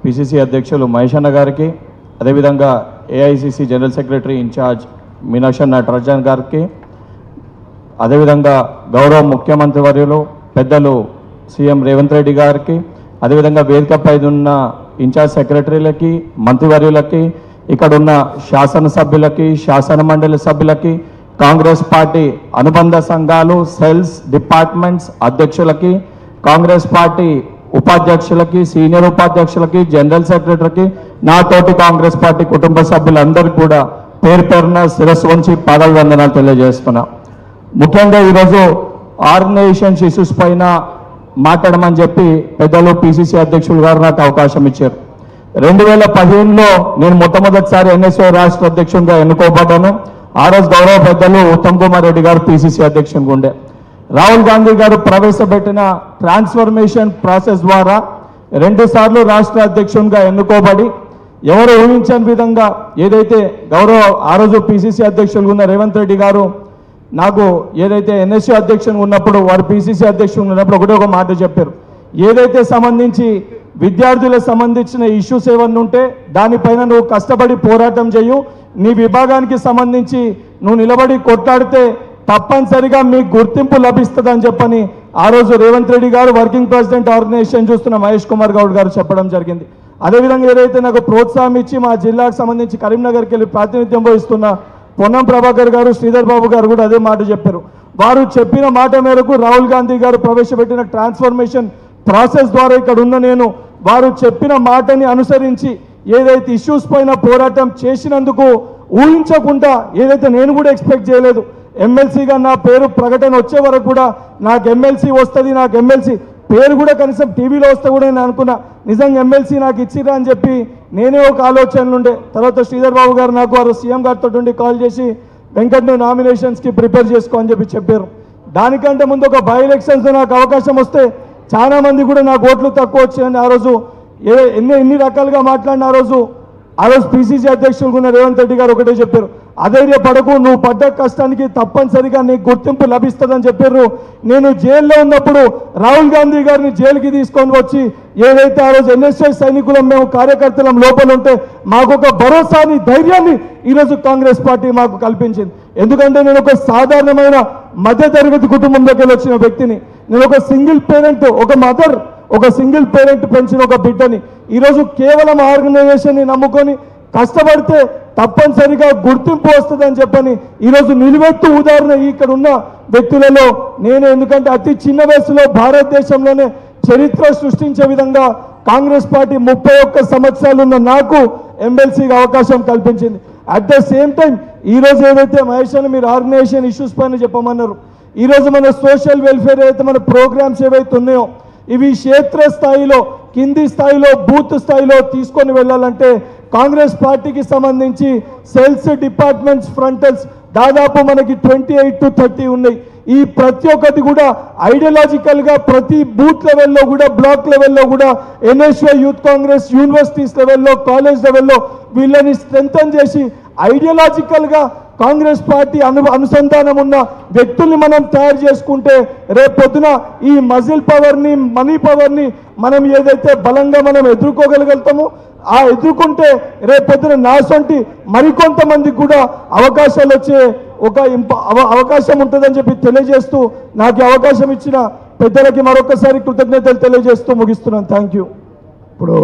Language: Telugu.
పిసిసి అధ్యక్షులు మహేష్ అన్న గారికి, అదేవిధంగా AICC general secretary incharge Meenakshi Natarajan గారికి, అదేవిధంగా గౌరవ ముఖ్యమంత్రి వర్యులు పెద్దలు సీఎం రేవంత్ రెడ్డి గారికి, అదేవిధంగా వేదికపై ఉన్న ఇన్ఛార్జ్ సెక్రటరీలకి, మంత్రివర్యులకి, ఇక్కడ ఉన్న శాసనసభ్యులకి, శాసన మండలి సభ్యులకి, కాంగ్రెస్ పార్టీ అనుబంధ సంఘాలు, సెల్స్, డిపార్ట్మెంట్స్ అధ్యక్షులకి, కాంగ్రెస్ పార్టీ ఉపాధ్యక్షులకి, సీనియర్ ఉపాధ్యక్షులకి, జనరల్ సెక్రటరీకి, నాతోటి కాంగ్రెస్ పార్టీ కుటుంబ సభ్యులందరికీ కూడా పేరు పేరున శిరస్సు వంచి పాదాభివందనాలు తెలియజేస్తున్నా. ముఖ్యంగా ఈరోజు ఆర్గనైజేషన్స్ ఇష్యూస్ పైన మాట్లాడమని చెప్పి పెద్దలు పిసిసి అధ్యక్షులు గారు నాకు అవకాశం ఇచ్చారు. 2015లో నేను మొట్టమొదటిసారి ఎన్ఎస్ఓ రాష్ట్ర అధ్యక్షుడిగా ఎన్నుకోబడ్డాను. ఆ రోజు గౌరవ పెద్దలు ఉత్తమ్ కుమార్ రెడ్డి గారు పిసిసి అధ్యక్షుడిగా ఉండే. రాహుల్ గాంధీ గారు ప్రవేశపెట్టిన ట్రాన్స్ఫర్మేషన్ ప్రాసెస్ ద్వారా 2 సార్లు రాష్ట్ర అధ్యక్షుడిగా ఎన్నుకోబడి ఎవరు ఊహించని విధంగా ఏదైతే గౌరవ ఆ రోజు పిసిసి అధ్యక్షులుగా ఉన్న రేవంత్ రెడ్డి గారు నాకు ఏదైతే ఎన్ఎస్యూ అధ్యక్షుడు ఉన్నప్పుడు వారు పిసిసి అధ్యక్షుడు ఉన్నప్పుడు ఒక మాట చెప్పారు. ఏదైతే సంబంధించి విద్యార్థులకు సంబంధించిన ఇష్యూస్ ఏమన్నా ఉంటే దానిపైన నువ్వు కష్టపడి పోరాటం చేయు, నీ విభాగానికి సంబంధించి నువ్వు నిలబడి కొట్లాడితే తప్పనిసరిగా మీకు గుర్తింపు లభిస్తుందని చెప్పని ఆ రోజు రేవంత్ రెడ్డి గారు వర్కింగ్ ప్రెసిడెంట్ ఆర్గనైజేషన్ చూస్తున్న మహేష్ కుమార్ గౌడ్ గారు చెప్పడం జరిగింది. అదేవిధంగా ఏదైతే నాకు ప్రోత్సాహం ఇచ్చి మా జిల్లాకు సంబంధించి కరీంనగర్కి వెళ్ళి ప్రాతినిధ్యం వహిస్తున్న పొన్నం ప్రభాకర్ గారు, శ్రీధర్ బాబు గారు కూడా అదే మాట చెప్పారు. వారు చెప్పిన మాట మేరకు రాహుల్ గాంధీ గారు ప్రవేశపెట్టిన ట్రాన్స్ఫర్మేషన్ ప్రాసెస్ ద్వారా ఇక్కడ ఉన్న నేను వారు చెప్పిన మాటని అనుసరించి ఏదైతే ఇష్యూస్ పైన పోరాటం చేసినందుకు ఊహించకుండా ఏదైతే నేను కూడా ఎక్స్పెక్ట్ చేయలేదు, ఎమ్మెల్సీగా నా పేరు ప్రకటన వచ్చే వరకు కూడా నాకు ఎమ్మెల్సీ వస్తుంది, నాకు ఎమ్మెల్సీ పేరు కూడా కనీసం టీవీలో వస్తే కూడా నేను అనుకున్నా నిజంగా ఎమ్మెల్సీ నాకు ఇచ్చిరా అని చెప్పి నేనే ఒక ఆలోచనలు ఉండే. తర్వాత శ్రీధర్ బాబు గారు నాకు వారు సీఎం గారితో ఉండి కాల్ చేసి వెంకట్ను నామినేషన్స్కి ప్రిపేర్ చేసుకో అని చెప్పారు. దానికంటే ముందు ఒక బై ఎలక్షన్స్ నాకు అవకాశం వస్తే చాలా మంది కూడా నాకు ఓట్లు తక్కువ వచ్చాయని ఆ రోజు ఎన్ని రకాలుగా మాట్లాడిన ఆ రోజు పిసిసి అధ్యక్షులు ఉన్న రేవంత్ రెడ్డి గారు ఒకటే చెప్పారు, అధైర్యపడకు, నువ్వు పడ్డ కష్టానికి తప్పనిసరిగా నీకు గుర్తింపు లభిస్తుందని చెప్పారు. నేను జైల్లో ఉన్నప్పుడు రాహుల్ గాంధీ గారిని జైలుకి తీసుకొని వచ్చి ఏదైతే ఆ రోజు ఎన్ఎస్ఐ సైనికులం మేము కార్యకర్తలం లోపల ఉంటే మాకు ఒక భరోసాని, ధైర్యాన్ని ఈరోజు కాంగ్రెస్ పార్టీ మాకు కల్పించింది. ఎందుకంటే నేను ఒక సాధారణమైన మధ్యతరగతి కుటుంబంలోకి వచ్చిన వ్యక్తిని. నేను ఒక సింగిల్ పేరెంట్, ఒక మదర్, ఒక సింగిల్ పేరెంట్ పెంచిన ఒక బిడ్డని. ఈరోజు కేవలం ఆర్గనైజేషన్ని నమ్ముకొని కష్టపడితే తప్పనిసరిగా గుర్తింపు వస్తుందని చెప్పని ఈరోజు నిలువెత్తు ఉదాహరణ ఇక్కడ ఉన్న వ్యక్తులలో నేను. ఎందుకంటే అతి చిన్న వయసులో భారతదేశంలోనే చరిత్ర సృష్టించే విధంగా కాంగ్రెస్ పార్టీ 31 సంవత్సరాలు ఉన్న నాకు ఎమ్మెల్సీగా అవకాశం కల్పించింది. అట్ ద సేమ్ టైం ఈరోజు ఏదైతే మహేష్ అని మీరు ఆర్గనైజేషన్ ఇష్యూస్ పైన చెప్పమన్నారు, ఈరోజు మన సోషల్ వెల్ఫేర్ ఏదైతే మన ప్రోగ్రామ్స్ ఏవైతే ఉన్నాయో ఇవి క్షేత్ర స్థాయిలో, కింది స్థాయిలో, బూత్ స్థాయిలో తీసుకొని వెళ్ళాలంటే కాంగ్రెస్ పార్టీకి సంబంధించి సెల్స్, డిపార్ట్మెంట్స్, ఫ్రంటల్స్ దాదాపు మనకి 28 to 30 ఉన్నాయి. ఈ ప్రతి ఒక్కటి కూడా ఐడియాలజికల్గా ప్రతి బూత్ లెవెల్లో కూడా, బ్లాక్ లెవెల్లో కూడా, ఎన్ఎస్వై యూత్ కాంగ్రెస్ యూనివర్సిటీస్ లెవెల్లో, కాలేజ్ లెవెల్లో వీళ్ళని స్ట్రెంథన్ చేసి ఐడియాలజికల్గా కాంగ్రెస్ పార్టీ అనుసంధానం ఉన్న వ్యక్తుల్ని మనం తయారు చేసుకుంటే రేపొద్దున ఈ మజిల్ పవర్ని, మనీ పవర్ని మనం ఏదైతే బలంగా మనం ఎదుర్కోగలుగుతామో ఆ ఎదుర్కొంటే రేపొద్దున నాసంటి మరికొంతమందికి కూడా అవకాశాలు వచ్చే ఒక అవకాశం ఉంటుందని చెప్పి తెలియజేస్తూ నాకు అవకాశం ఇచ్చిన పెద్దలకి మరొకసారి కృతజ్ఞతలు తెలియజేస్తూ ముగిస్తున్నాను. Thank you. ఇప్పుడు